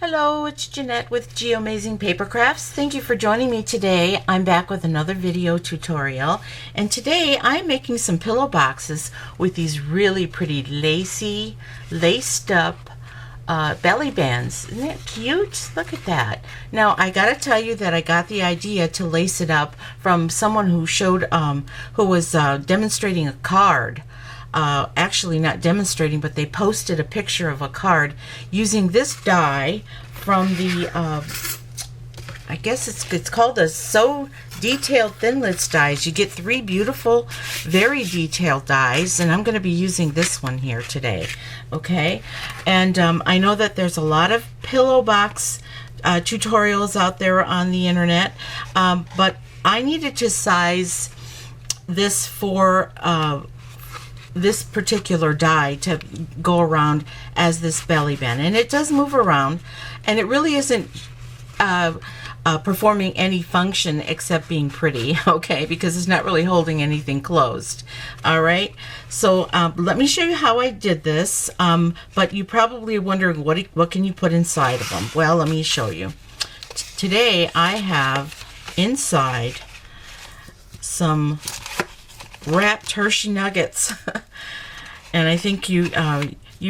Hello, it's Jeanette with Amazing Paper Crafts. Thank you for joining me today. I'm back with another video tutorial, and today I'm making some pillow boxes with these really pretty lacy, laced up belly bands. Isn't that cute? Look at that. Now I gotta tell you that I got the idea to lace it up from someone who showed who was demonstrating a card. Actually not demonstrating, but they posted a picture of a card using this die from the I guess it's called a So Detailed Thinlits dies. You get 3 beautiful, very detailed dies, and I'm going to be using this one here today. Okay, and I know that there's a lot of pillow box tutorials out there on the internet, but I needed to size this for this particular die to go around as this belly band, and it does move around, and it really isn't performing any function except being pretty, okay, because it's not really holding anything closed. All right, so let me show you how I did this, but you probably are wondering what can you put inside of them. Well, let me show you. Today I have inside some wrapped Hershey nuggets. And I think you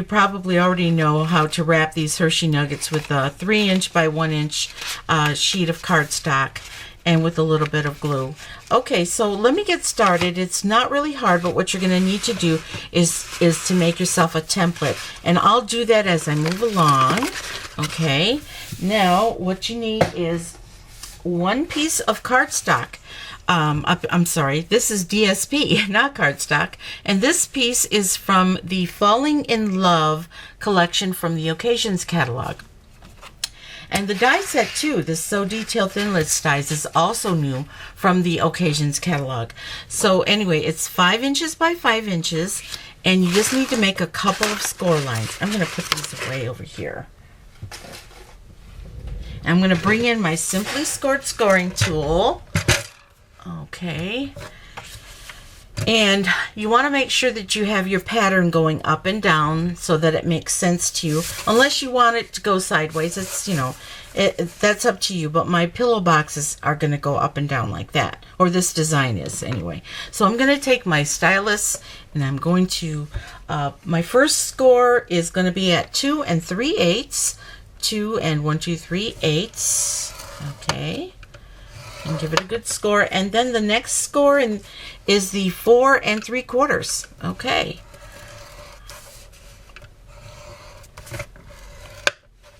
probably already know how to wrap these Hershey nuggets with a 3" by 1" sheet of cardstock and with a little bit of glue. Okay, so let me get started. It's not really hard, but what you're going to need to do is to make yourself a template, and I'll do that as I move along. Okay, now what you need is 1 piece of cardstock. I'm sorry, this is DSP, not cardstock. And this piece is from the Falling in Love collection from the Occasions catalog. And the die set too, this So Detailed Thinlits dies, is also new from the Occasions catalog. So anyway, it's 5" by 5", and you just need to make a couple of score lines. I'm going to put these away over here. I'm going to bring in my Simply Scored scoring tool. Okay, and you want to make sure that you have your pattern going up and down so that it makes sense to you, unless you want it to go sideways. It's, you know, that's up to you, but my pillow boxes are going to go up and down like that, or this design is anyway. So I'm going to take my stylus, and I'm going to my first score is going to be at 2 3/8, 2 and 1 2 3/8. Okay, and give it a good score, and then the next score is the 4 3/4. Okay,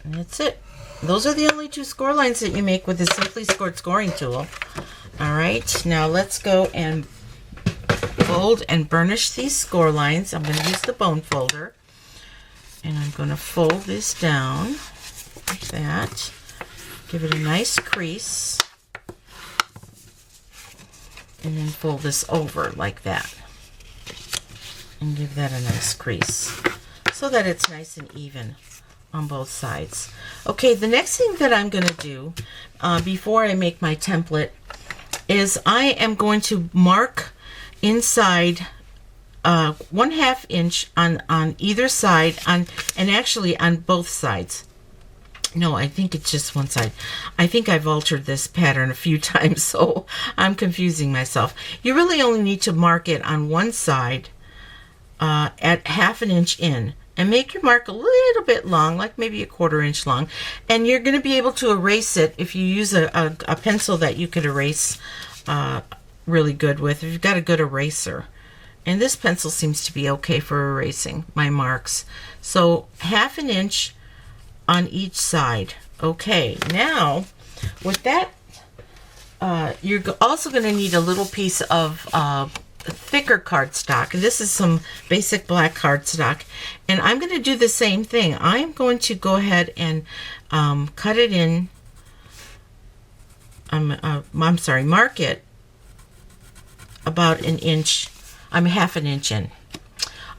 and that's it. Those are the only 2 score lines that you make with the Simply Scored scoring tool. All right, now let's go and fold and burnish these score lines. I'm going to use the bone folder, and I'm going to fold this down like that. Give it a nice crease, and then fold this over like that and give that a nice crease so that it's nice and even on both sides. Okay, the next thing that I'm going to do before I make my template is I am going to mark inside 1/2 inch on either side, and actually on both sides. No, I think it's just one side. I think I've altered this pattern a few times, so I'm confusing myself. You really only need to mark it on one side at 1/2 inch in, and make your mark a little bit long, like maybe 1/4 inch long, and you're going to be able to erase it if you use a pencil that you could erase really good with, if you've got a good eraser. And this pencil seems to be okay for erasing my marks. So 1/2 inch on each side. Okay, now with that, you're also going to need a little piece of thicker cardstock. This is some basic black cardstock, and I'm going to do the same thing. I'm going to go ahead and cut it in. I'm sorry, mark it about 1 inch. I'm 1/2 inch in.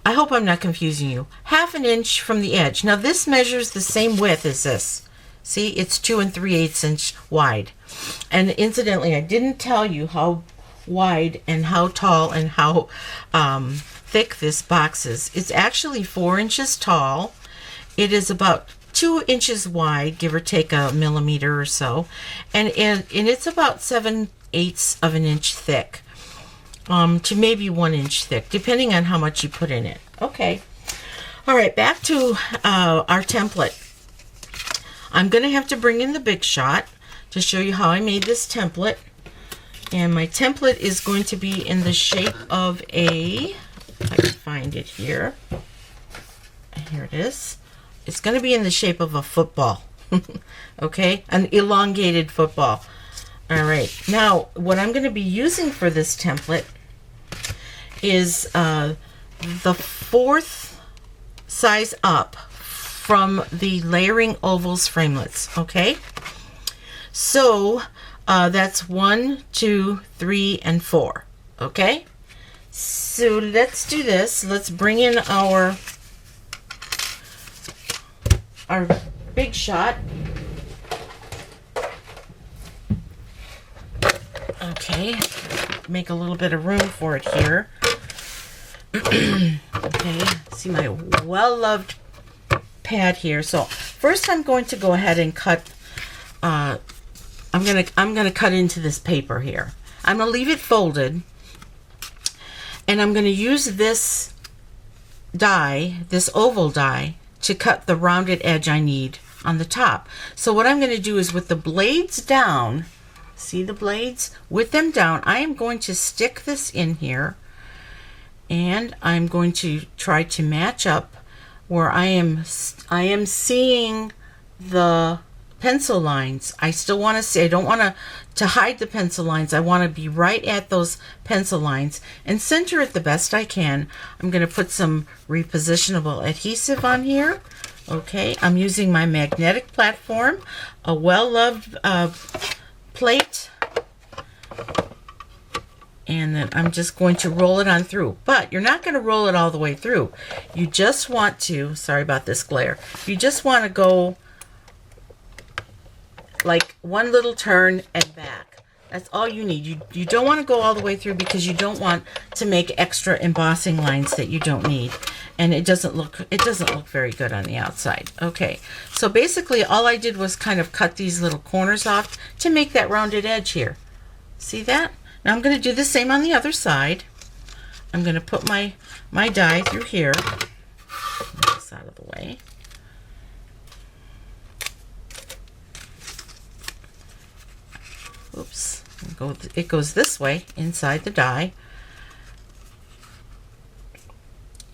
I hope I'm not confusing you. 1/2 inch from the edge. Now this measures the same width as this. See, it's 2 3/8 inch wide. And incidentally, I didn't tell you how wide and how tall and how thick this box is. It's actually 4 inches tall. It is about 2 inches wide, give or take a millimeter or so, and it's about 7/8 of an inch thick, to maybe 1 inch thick, depending on how much you put in it. Okay. All right, back to our template. I'm going to have to bring in the Big Shot to show you how I made this template. And my template is going to be in the shape of a, if I can find it here. Here it is. It's going to be in the shape of a football. Okay, an elongated football. All right, now what I'm going to be using for this template is the 4th size up from the Layering Ovals framelits. Okay, so that's 1, 2, 3, and 4. Okay, so let's do this. Let's bring in our Big Shot. Okay, make a little bit of room for it here. Okay, see my well-loved pad here. So first I'm going to go ahead and cut, I'm gonna cut into this paper here. I'm gonna leave it folded, and I'm gonna use this die, this oval die, to cut the rounded edge I need on the top. So what I'm going to do is, with the blades down, see the blades? With them down, I am going to stick this in here, and I'm going to try to match up where I am seeing the pencil lines. I still want to see, I don't want to hide the pencil lines. I want to be right at those pencil lines and center it the best I can. I'm going to put some repositionable adhesive on here. Okay, I'm using my magnetic platform, a well-loved plate, and then I'm just going to roll it on through. But you're not going to roll it all the way through. You just want to, sorry about this glare, you just want to go like one little turn and back. That's all you need. You don't want to go all the way through, because you don't want to make extra embossing lines that you don't need, and it doesn't look very good on the outside. Okay, so basically all I did was kind of cut these little corners off to make that rounded edge here. See that? Now I'm going to do the same on the other side. I'm going to put my die through here. Move this out of the way. Oops, it goes this way inside the die,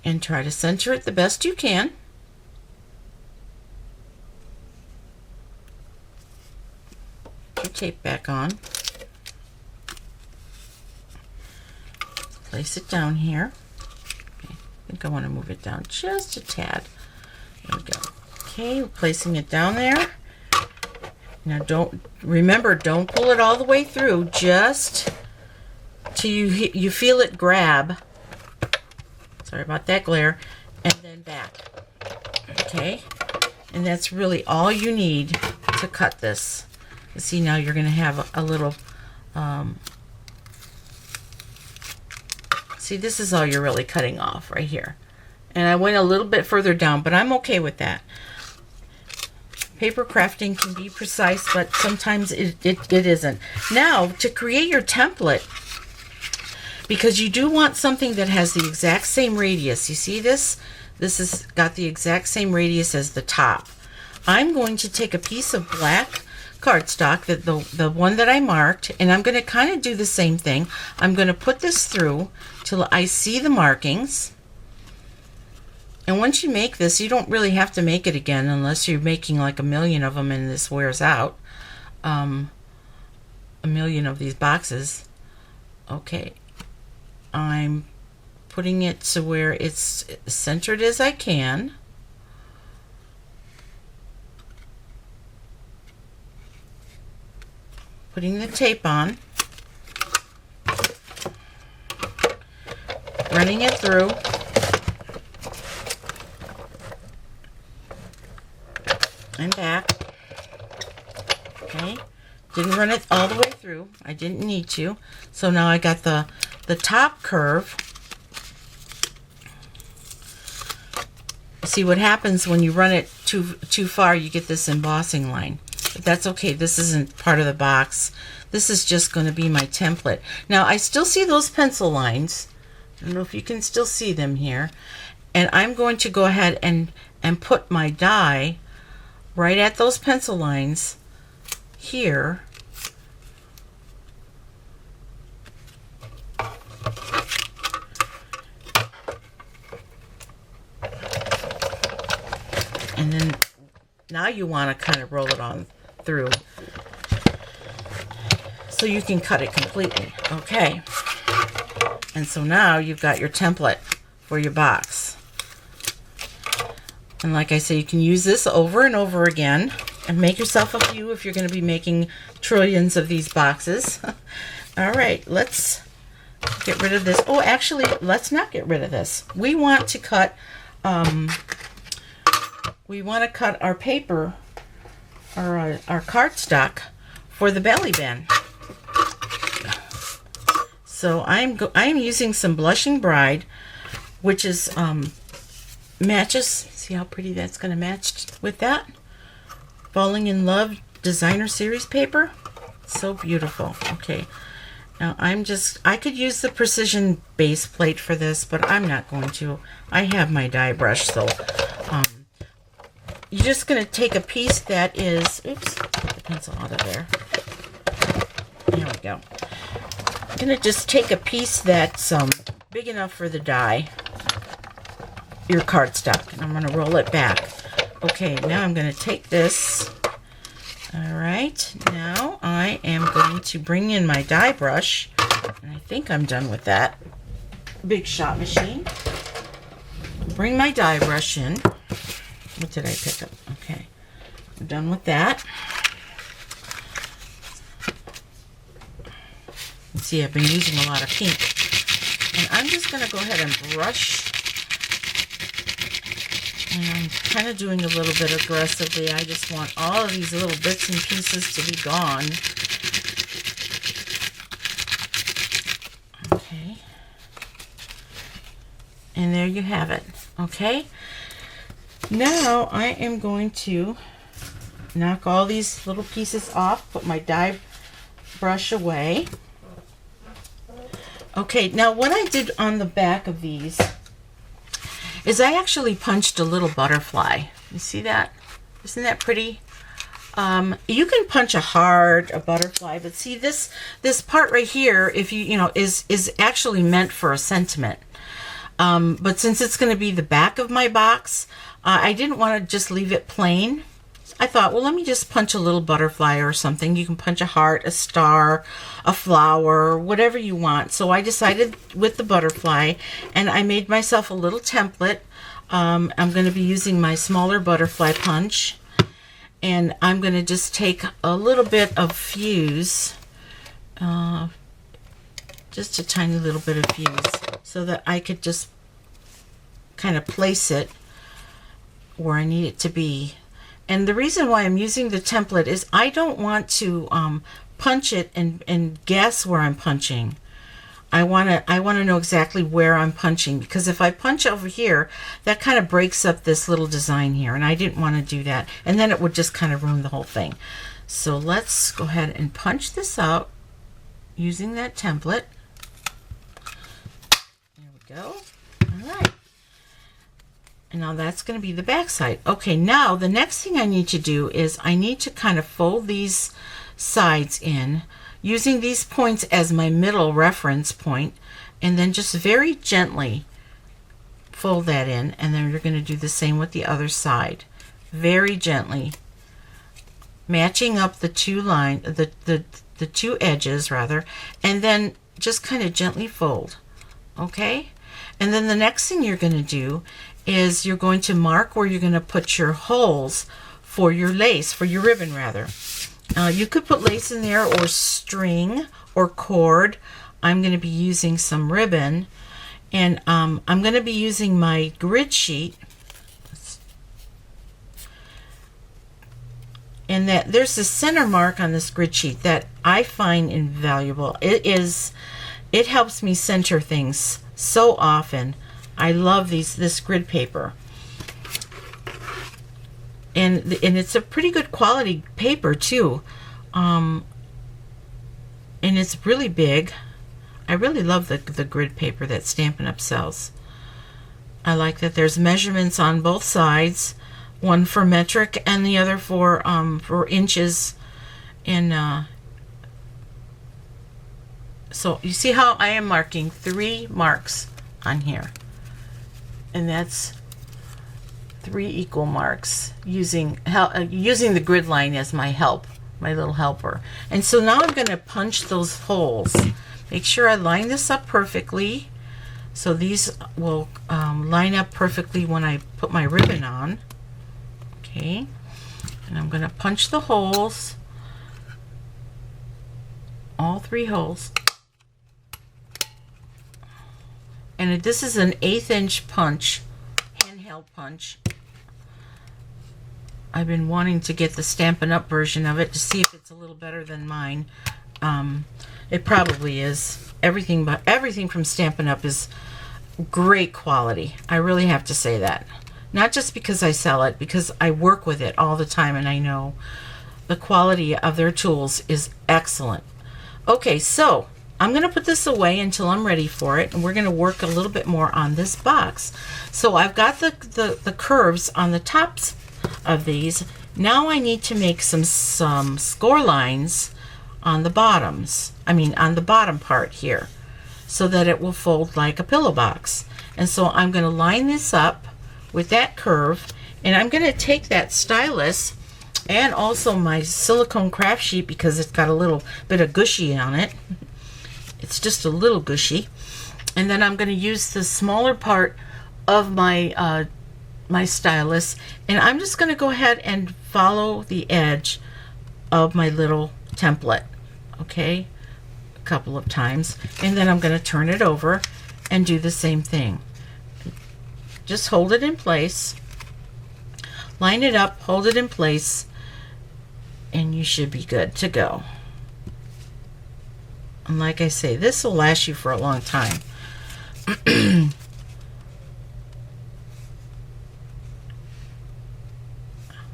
and try to center it the best you can. Put your tape back on. Place it down here. Okay, I think I want to move it down just a tad. There we go. Okay, we're placing it down there. Now don't pull it all the way through, just till you feel it grab. Sorry about that glare. And then back. Okay, and that's really all you need to cut this. You see, now you're going to have a little see, this is all you're really cutting off right here. And I went a little bit further down, but I'm okay with that. Paper crafting can be precise, but sometimes it isn't. Now, to create your template, because you do want something that has the exact same radius. You see this? This has got the exact same radius as the top. I'm going to take a piece of black cardstock, the one that I marked, and I'm going to kind of do the same thing. I'm going to put this through till I see the markings. And once you make this, you don't really have to make it again unless you're making like 1,000,000 of them and this wears out. 1,000,000 of these boxes. Okay. I'm putting it to where it's centered as I can. Putting the tape on. Running it through. And back. Okay, didn't run it all the way through. I didn't need to. So now I got the top curve. See what happens when you run it too far, you get this embossing line. But that's okay. This isn't part of the box. This is just going to be my template. Now, I still see those pencil lines. I don't know if you can still see them here. And I'm going to go ahead and put my die right at those pencil lines here. And then now you want to kind of roll it on through so you can cut it completely. Okay. And so now you've got your template for your box. And like I say, you can use this over and over again and make yourself a few if you're going to be making trillions of these boxes. All right, let's get rid of this. Oh, actually, let's not get rid of this. We want to cut our paper, or our cardstock for the belly band. So I am using some Blushing Bride, which is matches. See how pretty that's going to match with that. Falling in Love Designer Series paper. So beautiful. Okay. Now I could use the precision base plate for this, but I'm not going to. I have my die brush, so you're just going to take a piece that is, oops, put the pencil out of there. There we go. I'm going to just take a piece that's big enough for the die, your cardstock, and I'm going to roll it back. Okay, now I'm going to take this. All right, now I am going to bring in my die brush, and I think I'm done with that. Big Shot Machine. Bring my die brush in. What did I pick up? Okay, I'm done with that. See, I've been using a lot of pink. And I'm just going to go ahead and brush. And I'm kind of doing a little bit aggressively. I just want all of these little bits and pieces to be gone. Okay. And there you have it. Okay. Now I am going to knock all these little pieces off, put my die brush away. Okay, now what I did on the back of these is I actually punched a little butterfly. You see that? Isn't that pretty? You can punch a heart, a butterfly, but see this part right here, if you know, is actually meant for a sentiment. But since it's going to be the back of my box, I didn't want to just leave it plain. I thought, well, let me just punch a little butterfly or something. You can punch a heart, a star, a flower, whatever you want. So I decided with the butterfly, and I made myself a little template. I'm going to be using my smaller butterfly punch, and I'm going to just take a little bit of fuse, just a tiny little bit of fuse, so that I could just kind of place it where I need it to be. And the reason why I'm using the template is I don't want to punch it and guess where I'm punching. I want to know exactly where I'm punching, because if I punch over here, that kind of breaks up this little design here, and I didn't want to do that. And then it would just kind of ruin the whole thing. So let's go ahead and punch this out using that template. There we go. All right. And now that's going to be the back side. Okay, now the next thing I need to do is I need to kind of fold these sides in using these points as my middle reference point, and then just very gently fold that in, and then you're going to do the same with the other side. Very gently matching up the two the two edges rather, and then just kind of gently fold. Okay? And then the next thing you're going to do is you're going to mark where you're going to put your holes for your lace, for your ribbon rather. You could put lace in there, or string, or cord. I'm going to be using some ribbon, and I'm going to be using my grid sheet. And that there's a center mark on this grid sheet that I find invaluable. It helps me center things so often. I love this grid paper. and it's a pretty good quality paper too, and it's really big. I really love the grid paper that Stampin' Up! Sells. I like that there's measurements on both sides, one for metric and the other for inches. And so you see how I am marking 3 marks on here, and that's 3 equal marks using the grid line as my help, my little helper. And so now I'm going to punch those holes. Make sure I line this up perfectly, so these will line up perfectly when I put my ribbon on. Okay, and I'm going to punch the holes, all 3 holes. And this is an 1/8 inch punch, handheld punch. I've been wanting to get the Stampin' Up! Version of it to see if it's a little better than mine. It probably is. Everything from Stampin' Up! Is great quality. I really have to say that. Not just because I sell it, because I work with it all the time and I know the quality of their tools is excellent. Okay, so I'm going to put this away until I'm ready for it, and we're going to work a little bit more on this box. So I've got the curves on the tops of these. Now I need to make some score lines on the bottoms. On the bottom part here, so that it will fold like a pillow box. And so I'm going to line this up with that curve, and I'm going to take that stylus and also my silicone craft sheet, because it's got a little bit of gushy on it. It's just a little gushy. And then I'm going to use the smaller part of my my stylus, and I'm just going to go ahead and follow the edge of my little template. Okay, a couple of times, and then I'm going to turn it over and do the same thing. Just hold it in place, line it up, hold it in place, and you should be good to go. And like I say, this will last you for a long time.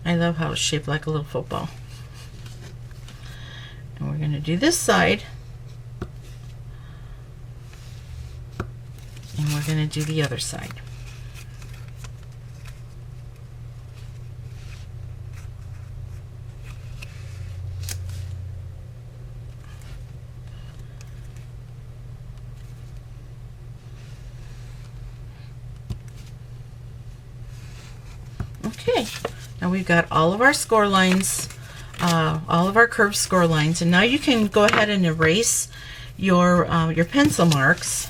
I love how it's shaped like a little football. And we're going to do this side, and we're going to do the other side. Okay, now we've got all of our score lines, all of our curved score lines, and now you can go ahead and erase your pencil marks.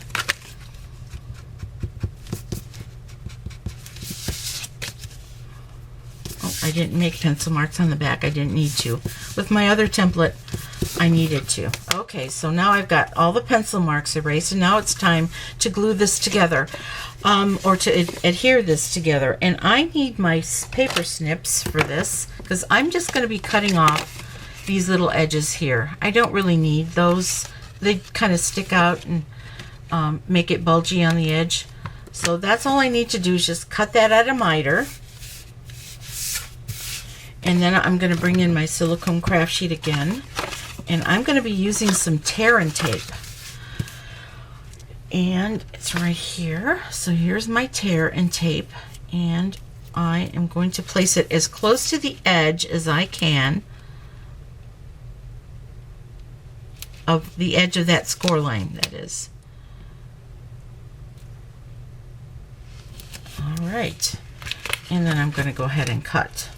Oh, I didn't make pencil marks on the back. I didn't need to. With my other template, I needed to. Okay, so now I've got all the pencil marks erased, and now it's time to glue this together, or to adhere this together. And I need my paper snips for this, because I'm just going to be cutting off these little edges here. I don't really need those. They kind of stick out and make it bulgy on the edge. So that's all I need to do, is just cut that at a miter. And then I'm going to bring in my silicone craft sheet again, and I'm going to be using some tear and tape. And it's right here. So here's my tear and tape, and I am going to place it as close to the edge as I can of the edge of that score line, that is. All right, and then I'm going to go ahead and cut.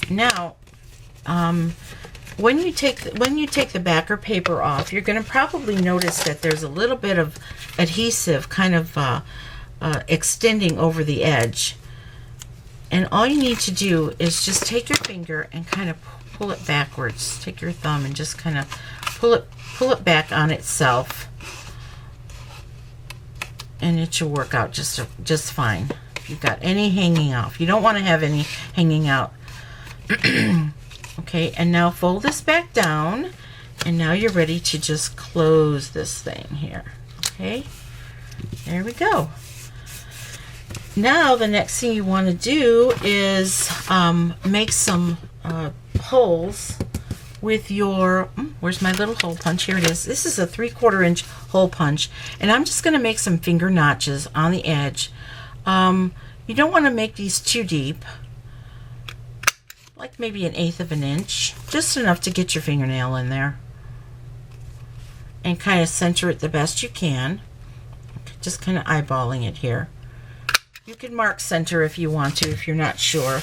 Now, when you take the backer paper off, you're going to probably notice that there's a little bit of adhesive kind of extending over the edge. And all you need to do is just take your finger and kind of pull it backwards. Take your thumb and just kind of pull it back on itself, and it should work out just fine. If you've got any hanging off, you don't want to have any hanging out. Okay, and now fold this back down, and now you're ready to just close this thing here. Okay, there we go. Now the next thing you want to do is make some holes with your, where's my little hole punch? Here it is. This is a 3/4 inch hole punch, and I'm just going to make some finger notches on the edge. You don't want to make these too deep, like maybe 1/8 of an inch, just enough to get your fingernail in there, and kind of center it the best you can. Just kind of eyeballing it here. You can mark center if you want to, if you're not sure.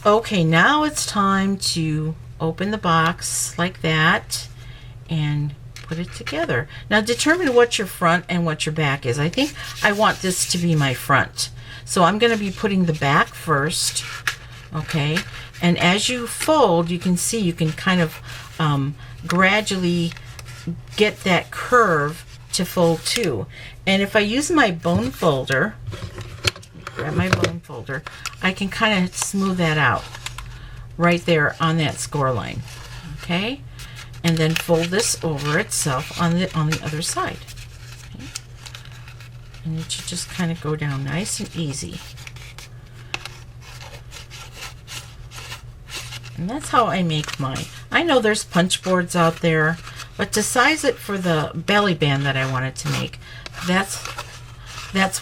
Okay, now it's time to open the box like that and put it together. Now determine what your front and what your back is. I think I want this to be my front. So I'm going to be putting the back first. Okay, and as you fold, you can see you can kind of gradually get that curve to fold too. And if I use my bone folder, grab my bone folder, I can kind of smooth that out right there on that score line. Okay, and then fold this over itself on the other side. Okay? And it should just kind of go down nice and easy. And that's how I make mine. I know there's punch boards out there, but to size it for the belly band that I wanted to make, that's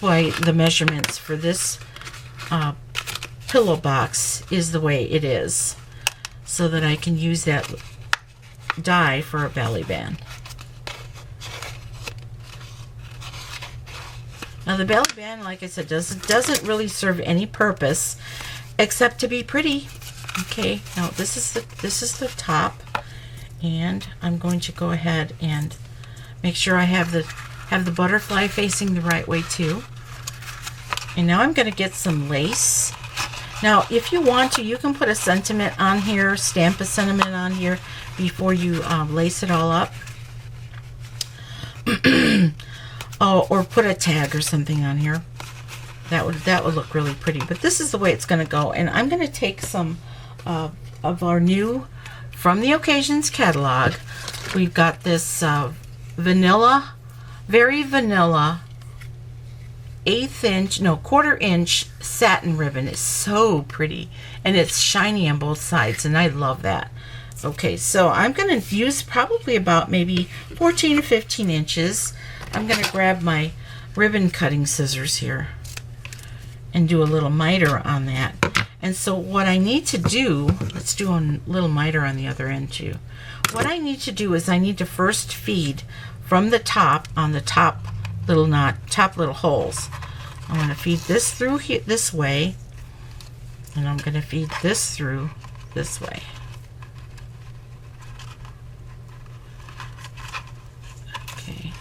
why the measurements for this pillow box is the way it is, so that I can use that die for a belly band. Now the belly band, like I said, doesn't really serve any purpose except to be pretty. Okay, now this is the top, and I'm going to go ahead and make sure I have the butterfly facing the right way too. And now I'm going to get some lace. Now if you want to, you can put a sentiment on here, stamp a sentiment on here before you lace it all up. Oh, or put a tag or something on here. That would look really pretty. But this is the way it's going to go. And I'm going to take some of our new from the Occasions catalog. We've got this vanilla, very vanilla 1/8 inch, no, 1/4 inch satin ribbon. It's so pretty, and it's shiny on both sides, and I love that. Okay, so I'm going to use probably about maybe 14 to 15 inches. I'm going to grab my ribbon cutting scissors here and do a little miter on that. And so what I need to do, let's do a little miter on the other end too. What I need to do is I need to first feed from the top on the top little top little holes. I'm going to feed this through here, this way, and I'm going to feed this through this way. Okay.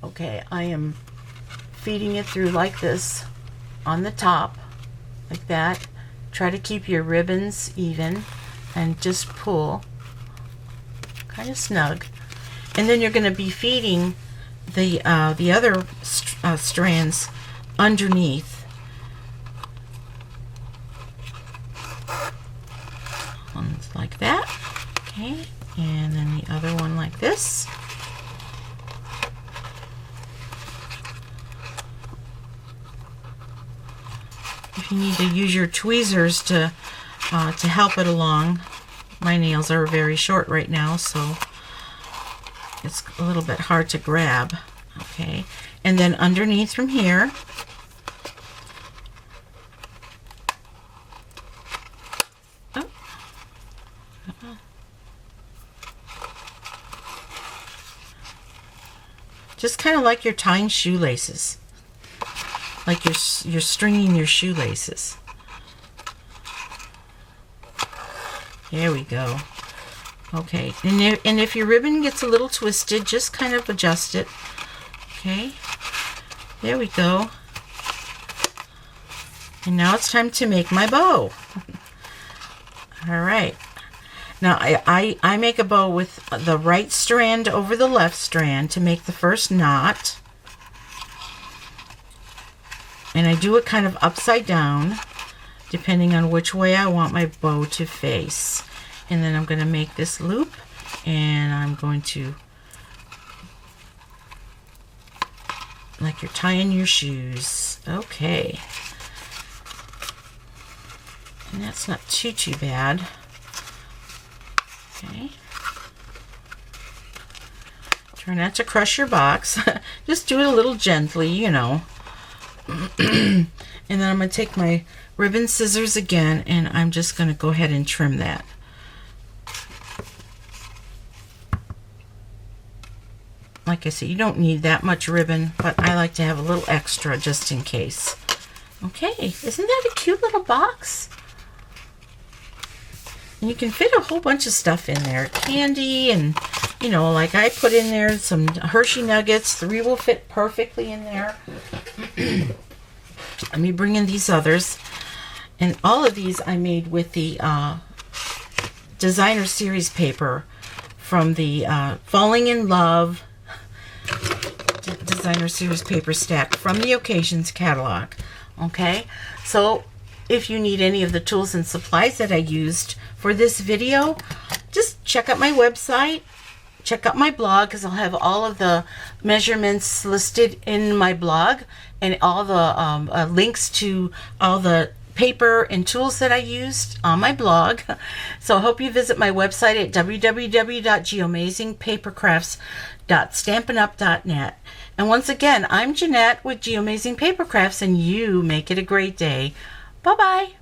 Okay, I am feeding it through like this on the top, like that. Try to keep your ribbons even and just pull kind of snug. And then you're going to be feeding the other strands underneath. One's like that. Okay, and then the other one like this. If you need to use your tweezers to help it along, my nails are very short right now, so it's a little bit hard to grab. Okay, and then underneath from here, just kind of like you're tying shoelaces. Like you're stringing your shoelaces. There we go. Okay, and if your ribbon gets a little twisted, just kind of adjust it. Okay, there we go. And now it's time to make my bow. All right. Now I make a bow with the right strand over the left strand to make the first knot. And I do it kind of upside down, depending on which way I want my bow to face. And then I'm going to make this loop, and I'm going to, like you're tying your shoes. Okay. And that's not too bad. Okay. Try not to crush your box. Just do it a little gently, you know. And then I'm going to take my ribbon scissors again, and I'm just going to go ahead and trim that. Like I said, you don't need that much ribbon, but I like to have a little extra just in case. Okay, isn't that a cute little box? And you can fit a whole bunch of stuff in there. Candy and, you know, like I put in there some Hershey Nuggets. 3 will fit perfectly in there. Let me bring in these others. And all of these I made with the designer series paper from the Falling in Love designer series paper stack from the Occasions catalog. Okay, so if you need any of the tools and supplies that I used for this video, just check out my website, check out my blog, because I'll have all of the measurements listed in my blog and all the links to all the paper and tools that I used on my blog. So I hope you visit my website at www.geamazingpapercrafts.stampinup.net. And once again, I'm Jeanette with Geamazing Paper Crafts, and you make it a great day. Bye-bye.